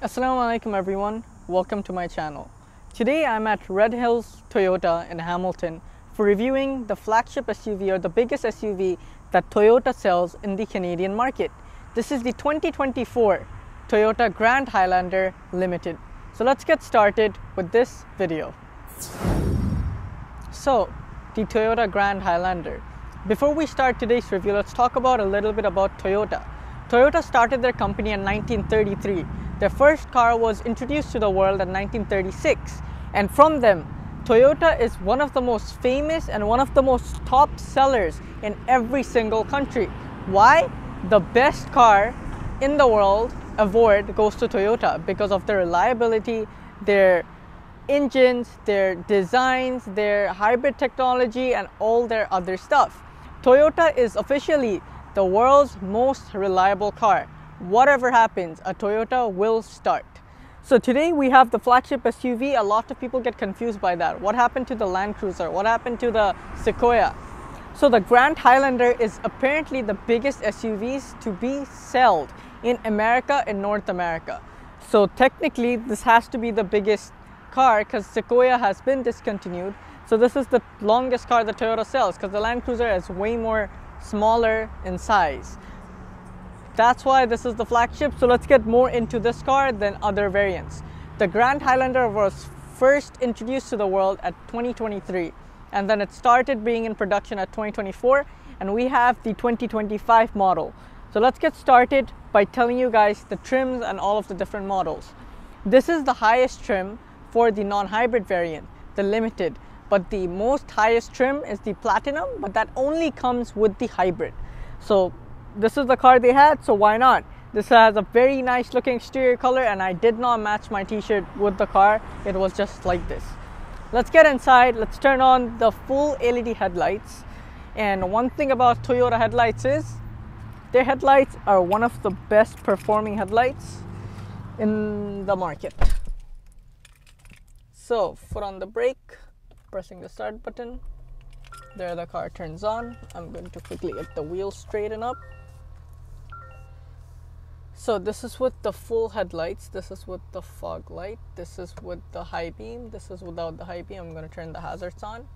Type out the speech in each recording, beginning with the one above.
Assalamu alaikum everyone, welcome to my channel. Today I'm at Red Hills Toyota in Hamilton for reviewing the flagship SUV or the biggest SUV that Toyota sells in the Canadian market. This is the 2024 Toyota Grand Highlander Limited. So let's get started with this video. So, the Toyota Grand Highlander. Before we start today's review, let's talk about a little bit about Toyota. Toyota started their company in 1933. Their first car was introduced to the world in 1936, and from them, Toyota is one of the most famous and one of the most top sellers in every single country. Why? The best car in the world award goes to Toyota because of their reliability, their engines, their designs, their hybrid technology, and all their other stuff. Toyota is officially the world's most reliable car. Whatever happens, a Toyota will start. So today we have the flagship SUV. A lot of people get confused by that. What happened to the Land Cruiser? What happened to the Sequoia? So the Grand Highlander is apparently the biggest SUVs to be sold in America, in North America. So technically this has to be the biggest car because Sequoia has been discontinued. So this is the longest car that Toyota sells because the Land Cruiser is way more smaller in size. That's why this is the flagship. So let's get more into this car than other variants. The Grand Highlander was first introduced to the world at 2023, and then it started being in production at 2024, and we have the 2025 model. So let's get started by telling you guys the trims and all of the different models. This is the highest trim for the non-hybrid variant, the Limited, but the most highest trim is the Platinum, but that only comes with the hybrid. So this is the car they had, so why not? This has a very nice looking exterior color, and I did not match my t-shirt with the car. It was just like this. Let's get inside. Let's turn on the full LED headlights. And one thing about Toyota headlights is their headlights are one of the best performing headlights in the market. So foot on the brake, pressing the start button. There the car turns on. I'm going to quickly get the wheels straighten up. So this is with the full headlights, this is with the fog light, this is with the high beam, this is without the high beam. I'm going to turn the hazards on.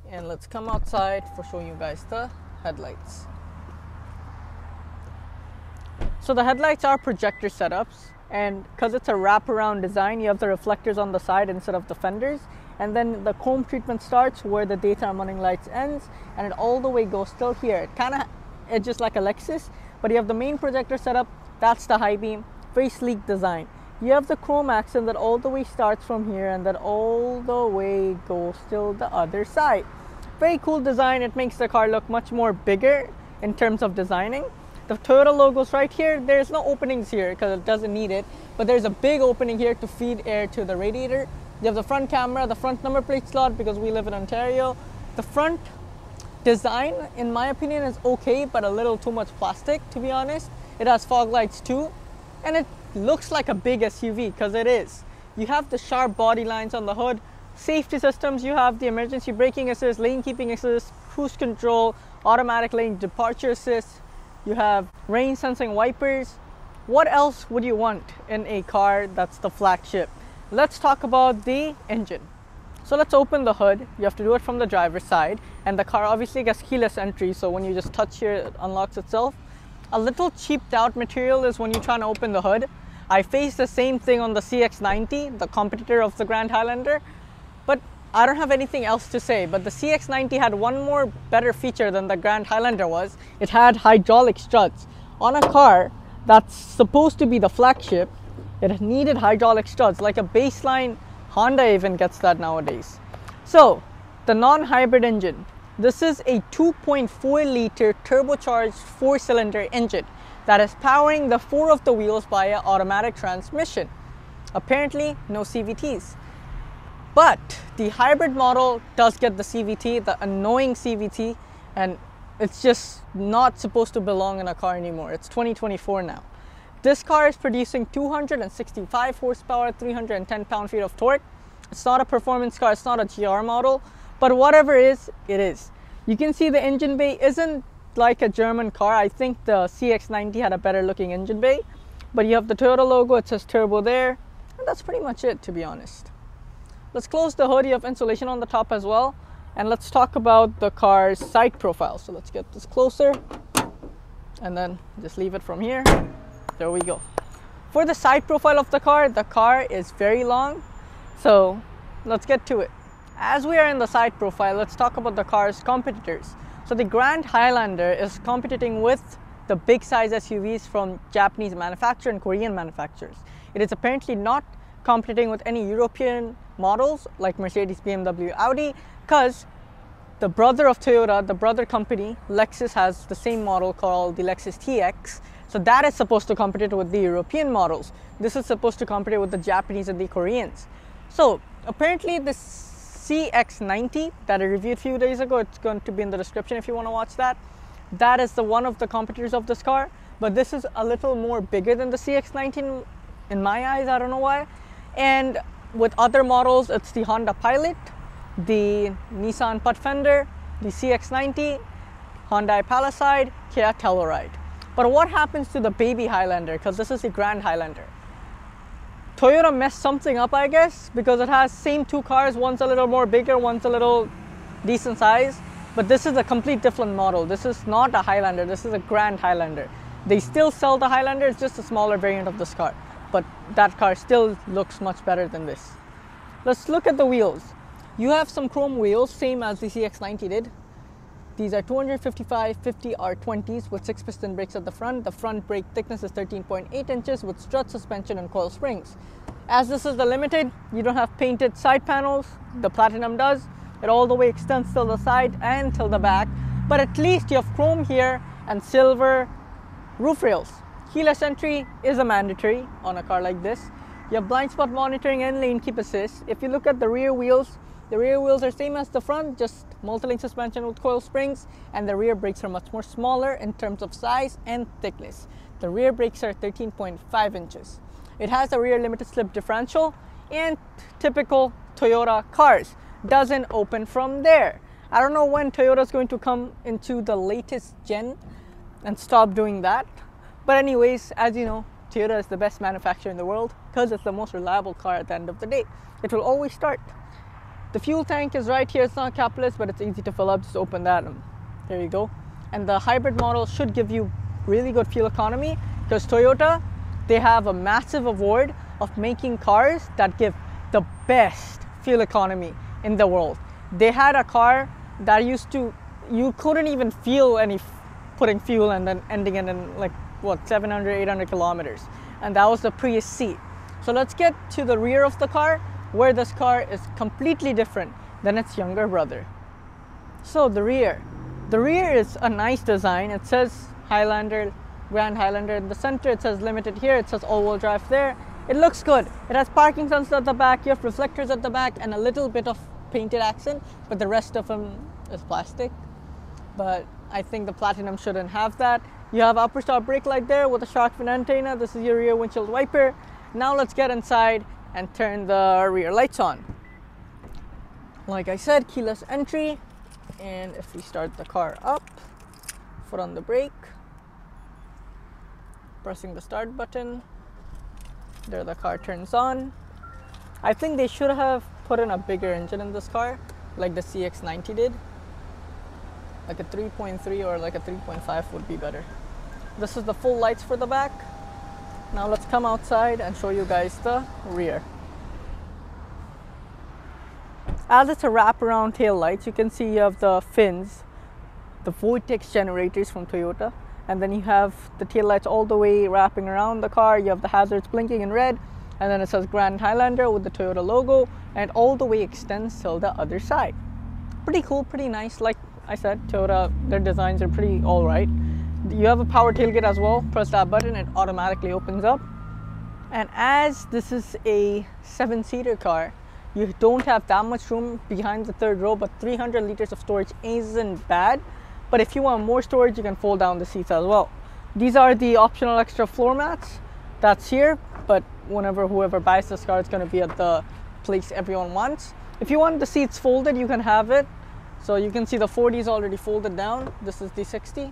And let's come outside for showing you guys the headlights. So the headlights are projector setups, and because it's a wraparound design, you have the reflectors on the side instead of the fenders. And then the chrome treatment starts where the daytime running lights ends, and it all the way goes still here. It kind of edges like a Lexus, but you have the main projector setup. That's the high beam, very sleek design. You have the chrome accent that all the way starts from here and that all the way goes till the other side. Very cool design. It makes the car look much more bigger in terms of designing. The Toyota logo's right here. There's no openings here because it doesn't need it, but there's a big opening here to feed air to the radiator. You have the front camera, the front number plate slot because we live in Ontario. The front design, in my opinion, is okay, but a little too much plastic, to be honest. It has fog lights too, and it looks like a big SUV because it is. You have the sharp body lines on the hood, safety systems, you have the emergency braking assist, lane keeping assist, cruise control, automatic lane departure assist, you have rain sensing wipers. What else would you want in a car that's the flagship? Let's talk about the engine. So let's open the hood. You have to do it from the driver's side, and the car obviously gets keyless entry, so when you just touch here, it unlocks itself. A little cheaped out material is when you're trying to open the hood. I faced the same thing on the CX-90, the competitor of the Grand Highlander, but I don't have anything else to say. But the CX-90 had one more better feature than the Grand Highlander was. It had hydraulic struts. On a car that's supposed to be the flagship, it needed hydraulic struts, like a baseline Honda even gets that nowadays. So the non-hybrid engine. This is a 2.4 liter turbocharged 4-cylinder engine that is powering the 4 of the wheels via automatic transmission. Apparently no CVTs. But the hybrid model does get the CVT, the annoying CVT, and it's just not supposed to belong in a car anymore. It's 2024 now. This car is producing 265 horsepower, 310 pound-feet of torque. It's not a performance car, it's not a GR model, but whatever is, it is. You can see the engine bay isn't like a German car. I think the CX-90 had a better looking engine bay, but you have the Toyota logo, it says turbo there, and that's pretty much it, to be honest. Let's close the hood. You have insulation on the top as well, and let's talk about the car's side profile. So let's get this closer and then just leave it from here. There we go. For the side profile of the car is very long, so let's get to it. As we are in the side profile, let's talk about the car's competitors. So the Grand Highlander is competing with the big size SUVs from Japanese manufacturers and Korean manufacturers. It is apparently not competing with any European models like Mercedes, BMW, Audi, because the brother of Toyota, the brother company, Lexus, has the same model called the Lexus TX. So that is supposed to compete with the European models. This is supposed to compete with the Japanese and the Koreans. So apparently this CX-90 that I reviewed a few days ago, it's going to be in the description if you want to watch that. That is the one of the competitors of this car, but this is a little more bigger than the CX-90 in my eyes, I don't know why. And with other models, it's the Honda Pilot, the Nissan Pathfinder, the CX-90, Hyundai Palisade, Kia Telluride. But what happens to the baby Highlander, because this is the Grand Highlander? Toyota messed something up, I guess, because it has same two cars, one's a little more bigger, one's a little decent size, but this is a complete different model. This is not a Highlander, this is a Grand Highlander. They still sell the Highlander, it's just a smaller variant of this car, but that car still looks much better than this. Let's look at the wheels. You have some chrome wheels, same as the CX-90 did. These are 255/50 R20s with 6-piston brakes at the front. The front brake thickness is 13.8 inches with strut suspension and coil springs. As this is the Limited, you don't have painted side panels. The Platinum does. It all the way extends till the side and till the back. But at least you have chrome here and silver roof rails. Keyless entry is a mandatory on a car like this. You have blind spot monitoring and lane keep assist. If you look at the rear wheels are same as the front, just multi-link suspension with coil springs, and the rear brakes are much more smaller in terms of size and thickness. The rear brakes are 13.5 inches. It has a rear limited slip differential, and typical Toyota cars doesn't open from there. I don't know when Toyota is going to come into the latest gen and stop doing that. But anyways, as you know, Toyota is the best manufacturer in the world because it's the most reliable car at the end of the day. It will always start. The fuel tank is right here. It's not capless, but it's easy to fill up. Just open that and there you go. And the hybrid model should give you really good fuel economy because Toyota, they have a massive award of making cars that give the best fuel economy in the world. They had a car that you couldn't even feel any putting fuel and then ending it in like what, 700, 800 kilometers. And that was the Prius C. So let's get to the rear of the car, where this car is completely different than its younger brother. So the rear is a nice design. It says Highlander, Grand Highlander in the center. It says Limited here. It says all-wheel drive there. It looks good. It has parking sensors at the back. You have reflectors at the back and a little bit of painted accent, but the rest of them is plastic. But I think the Platinum shouldn't have that. You have upper stop brake light there with a shark fin antenna. This is your rear windshield wiper. Now let's get inside and turn the rear lights on. Like I said, keyless entry. And if we start the car up, foot on the brake, pressing the start button, there the car turns on. I think they should have put in a bigger engine in this car, like the CX-90 did. Like a 3.3 or like a 3.5 would be better. This is the full lights for the back. Now let's come outside and show you guys the rear. As it's a wraparound tail lights, you can see you have the fins, the vortex generators from Toyota, and then you have the tail lights all the way wrapping around the car. You have the hazards blinking in red, and then it says Grand Highlander with the Toyota logo, and all the way extends till the other side. Pretty cool, pretty nice. Like I said, Toyota, their designs are pretty alright. You have a power tailgate as well. Press that button, it automatically opens up. And as this is a 7-seater car, you don't have that much room behind the third row, but 300 liters of storage isn't bad. But if you want more storage, you can fold down the seats as well. These are the optional extra floor mats that's here, but whoever buys this car, it's going to be at the place everyone wants. If you want the seats folded, you can have it. So you can see the 40 is already folded down. This is the 60.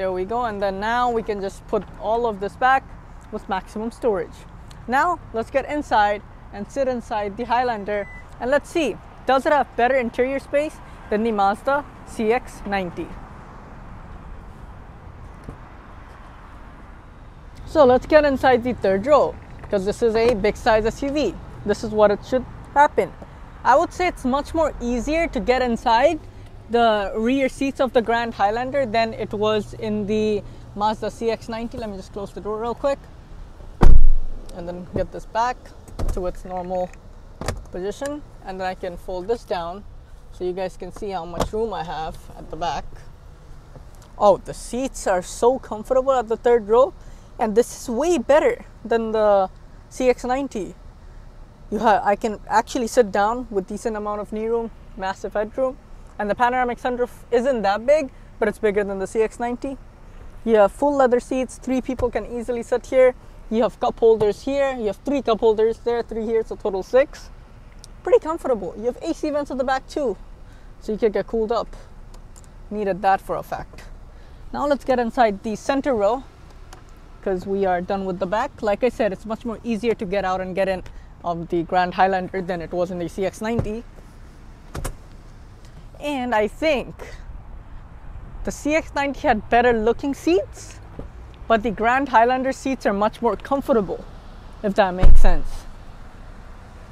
There we go. And then now we can just put all of this back with maximum storage. Now let's get inside and sit inside the Highlander and let's see, does it have better interior space than the Mazda CX-90? So let's get inside the third row because this is a big size SUV. This is what it should happen. I would say it's much more easier to get inside the rear seats of the Grand Highlander than it was in the Mazda CX-90. Let me just close the door real quick and then get this back to its normal position, and then I can fold this down so you guys can see how much room I have at the back. Oh, the seats are so comfortable at the third row, and this is way better than the CX-90. I can actually sit down with decent amount of knee room, massive headroom, and the panoramic sunroof isn't that big, but it's bigger than the CX-90. You have full leather seats, 3 people can easily sit here. You have cup holders here, you have 3 cup holders there, 3 here, so total 6. Pretty comfortable. You have AC vents at the back too, so you can get cooled up. Needed that for a fact. Now let's get inside the center row because we are done with the back. Like I said, it's much more easier to get out and get in of the Grand Highlander than it was in the CX-90. And I think the CX-90 had better looking seats, but the Grand Highlander seats are much more comfortable, if that makes sense.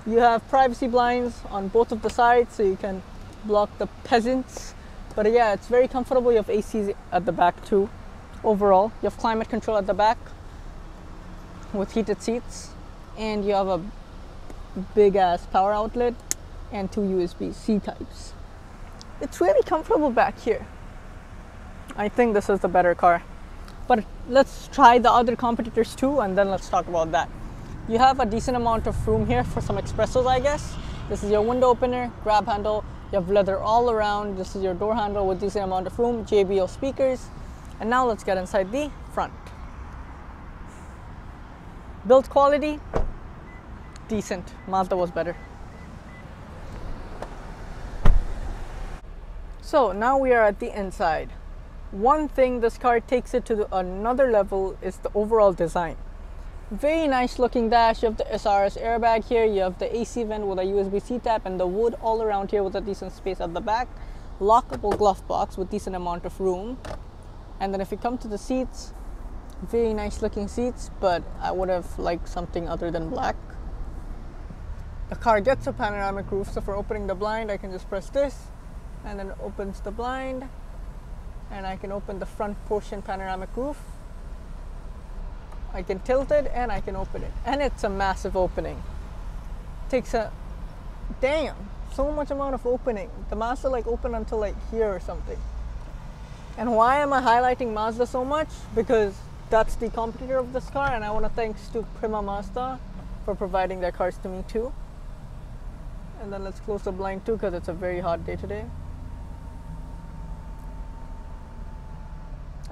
You have privacy blinds on both of the sides so you can block the peasants. But yeah, it's very comfortable. You have ACs at the back too. Overall, you have climate control at the back with heated seats, and you have a big ass power outlet and 2 USB-C types. It's really comfortable back here. I think this is the better car. But let's try the other competitors too, and then let's talk about that. You have a decent amount of room here for some espressos, I guess. This is your window opener, grab handle. You have leather all around. This is your door handle with decent amount of room, JBL speakers. And now let's get inside the front. Build quality, decent. Mazda was better. So now we are at the inside. One thing this car takes it to another level is the overall design. Very nice looking dash. You have the SRS airbag here. You have the AC vent with a USB-C tap and the wood all around here with a decent space at the back. Lockable glove box with decent amount of room. And then if you come to the seats, very nice looking seats, but I would have liked something other than black. The car gets a panoramic roof, so for opening the blind I can just press this and then it opens the blind. And I can open the front portion panoramic roof. I can tilt it and I can open it. And it's a massive opening. Takes a, damn, so much amount of opening. The Mazda like open until like here or something. And why am I highlighting Mazda so much? Because that's the competitor of this car, and I want to thanks to Prima Mazda for providing their cars to me too. And then let's close the blind too because it's a very hot day today.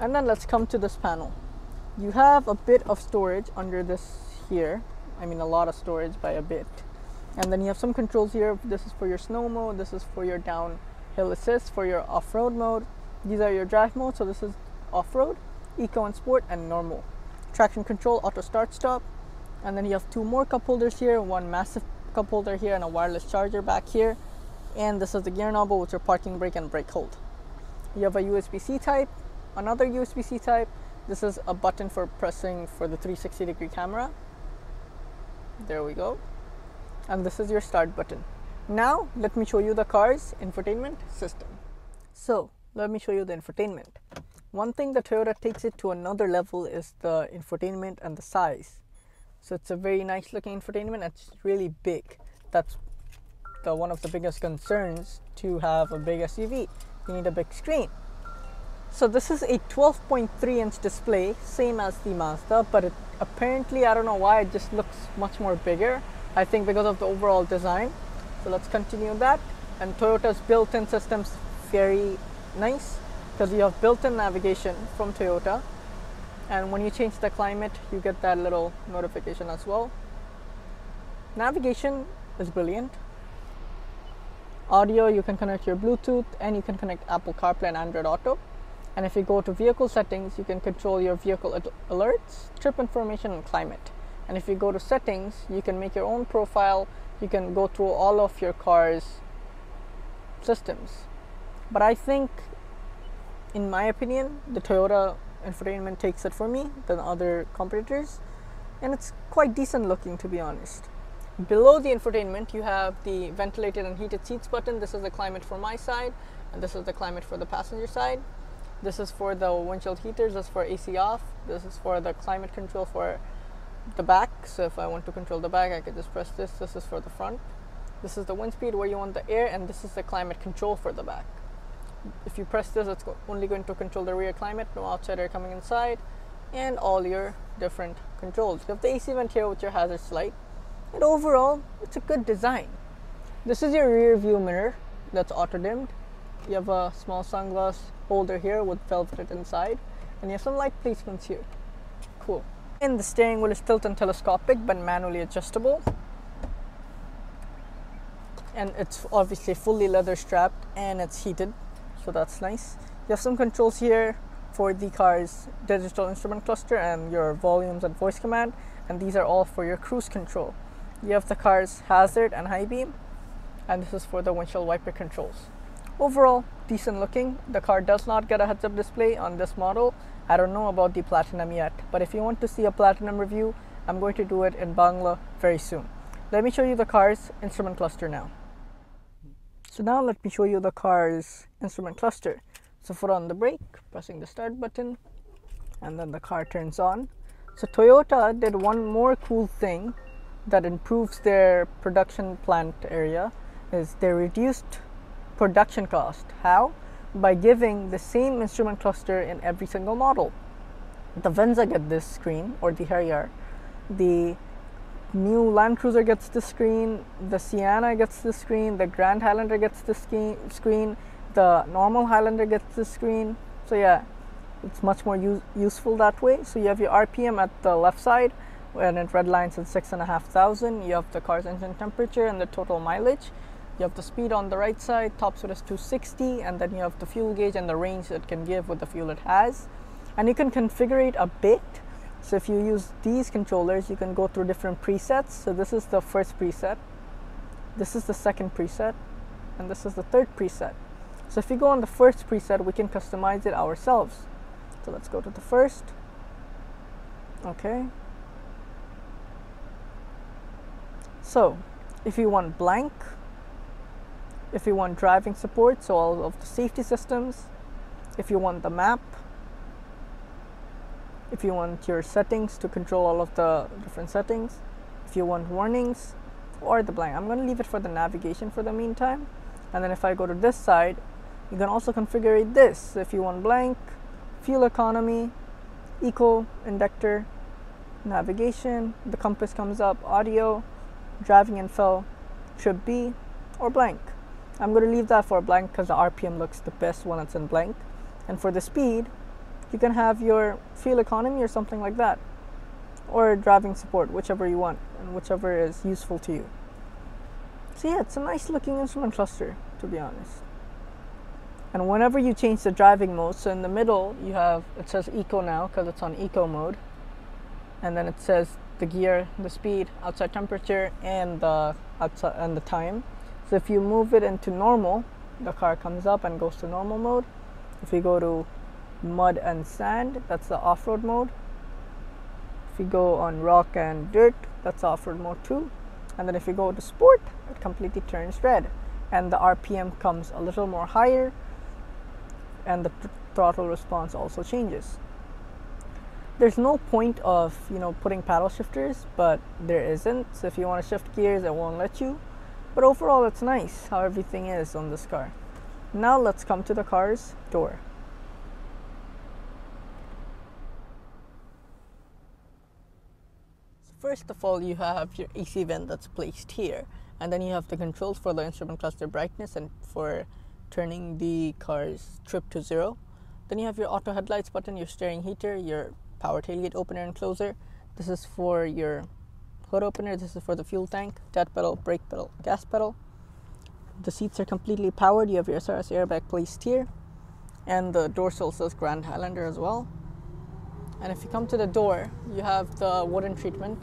And then let's come to this panel. You have a bit of storage under this here. I mean a lot of storage by a bit. And then you have some controls here. This is for your snow mode. This is for your downhill assist, for your off-road mode. These are your drive modes. So this is off-road, eco and sport, and normal. Traction control, auto start stop. And then you have 2 more cup holders here. 1 massive cup holder here and a wireless charger back here. And this is the gear knob with your parking brake and brake hold. You have a USB-C type. Another USB-C type. This is a button for pressing for the 360-degree camera. There we go. And this is your start button. Now let me show you the car's infotainment system. So let me show you the infotainment. One thing that Toyota takes it to another level is the infotainment and the size. So it's a very nice looking infotainment. It's really big. That's one of the biggest concerns to have a big SUV. You need a big screen. So this is a 12.3-inch display, same as the Mazda, but it apparently, I don't know why, it just looks much more bigger. I think because of the overall design. So let's continue that. And Toyota's built-in system's very nice because you have built-in navigation from Toyota. And when you change the climate, you get that little notification as well. Navigation is brilliant. Audio, you can connect your Bluetooth and you can connect Apple CarPlay and Android Auto. And if you go to vehicle settings, you can control your vehicle alerts, trip information, and climate. And if you go to settings, you can make your own profile. You can go through all of your car's systems. But I think, in my opinion, the Toyota infotainment takes it for me than other competitors, and it's quite decent looking, to be honest. Below the infotainment, you have the ventilated and heated seats button. This is the climate for my side, and this is the climate for the passenger side. This is for the windshield heaters. This is for AC off. This is for the climate control for the back. So if I want to control the back, I can just press this. This is for the front. This is the wind speed where you want the air, and this is the climate control for the back. If you press this, it's only going to control the rear climate, no outside air coming inside, and all your different controls. You have the AC vent here with your hazard light, and overall, it's a good design. This is your rear view mirror that's auto dimmed. You have a small sunglass holder here with velvet inside, and you have some light placements here. Cool. And the steering wheel is tilt and telescopic but manually adjustable, and it's obviously fully leather strapped and it's heated, so that's nice. You have some controls here for the car's digital instrument cluster and your volumes and voice command, and these are all for your cruise control. You have the car's hazard and high beam, and this is for the windshield wiper controls. Overall, decent looking. The car does not get a heads-up display on this model. I don't know about the Platinum yet, but if you want to see a Platinum review, I'm going to do it in Bangla very soon. Let me show you the car's instrument cluster now. So now let me show you the car's instrument cluster. So foot on the brake, pressing the start button, and then the car turns on. So Toyota did one more cool thing that improves their production plant area, is they reduced production cost. How? By giving the same instrument cluster in every single model. The Venza get this screen, or the Harrier. The new Land Cruiser gets this screen. The Sienna gets this screen. The Grand Highlander gets this screen. The normal Highlander gets this screen. So yeah, it's much more useful that way. So you have your RPM at the left side, and it redlines at 6,500. You have the car's engine temperature and the total mileage. You have the speed on the right side, top speed is 260, and then you have the fuel gauge and the range it can give with the fuel it has. And you can configure it a bit. So if you use these controllers, you can go through different presets. So this is the first preset, this is the second preset, and this is the third preset. So if you go on the first preset, we can customize it ourselves. So let's go to the first. Okay. So if you want blank, if you want driving support, so all of the safety systems, if you want the map, if you want your settings to control all of the different settings, if you want warnings, or the blank. I'm going to leave it for the navigation for the meantime. And then if I go to this side, you can also configure this. So if you want blank, fuel economy, eco, inductor, navigation, the compass comes up, audio, driving info, trip B, or blank. I'm going to leave that for blank because the RPM looks the best when it's in blank. And for the speed, you can have your fuel economy or something like that, or driving support, whichever you want and whichever is useful to you. So yeah, it's a nice looking instrument cluster, to be honest. And whenever you change the driving mode, so in the middle you have, it says eco now because it's on eco mode, and then it says the gear, the speed, outside temperature, and the outside and the time. So if you move it into normal, the car comes up and goes to normal mode. If you go to mud and sand, that's the off-road mode. If you go on rock and dirt, that's off-road mode too. And then if you go to sport, it completely turns red, and the RPM comes a little more higher, and the throttle response also changes. There's no point of putting paddle shifters, but there isn't. So if you want to shift gears, it won't let you. But overall, it's nice how everything is on this car. Now let's come to the car's door. So first of all, you have your AC vent that's placed here, and then you have the controls for the instrument cluster brightness and for turning the car's trip to 0. Then you have your auto headlights button, your steering heater, your power tailgate opener and closer. This is for your hood opener. This is for the fuel tank, dead pedal, brake pedal, gas pedal. The seats are completely powered. You have your SRS airbag placed here, and the door sill says Grand Highlander as well. And if you come to the door, you have the wooden treatment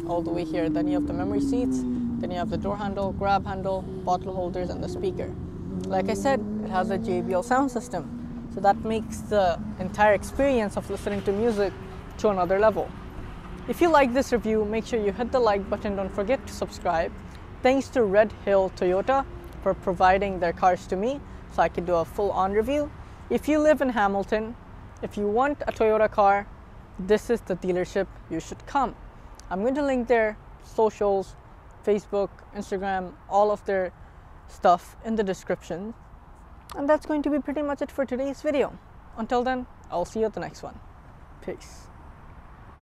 all the way here. Then you have the memory seats, then you have the door handle, grab handle, bottle holders, and the speaker. Like I said, it has a JBL sound system, so that makes the entire experience of listening to music to another level. If you like this review, make sure you hit the like button. Don't forget to subscribe. Thanks to Red Hill Toyota for providing their cars to me so I can do a full-on review. If you live in Hamilton, if you want a Toyota car, this is the dealership you should come. I'm going to link their socials, Facebook, Instagram, all of their stuff in the description. And that's going to be pretty much it for today's video. Until then, I'll see you at the next one. Peace.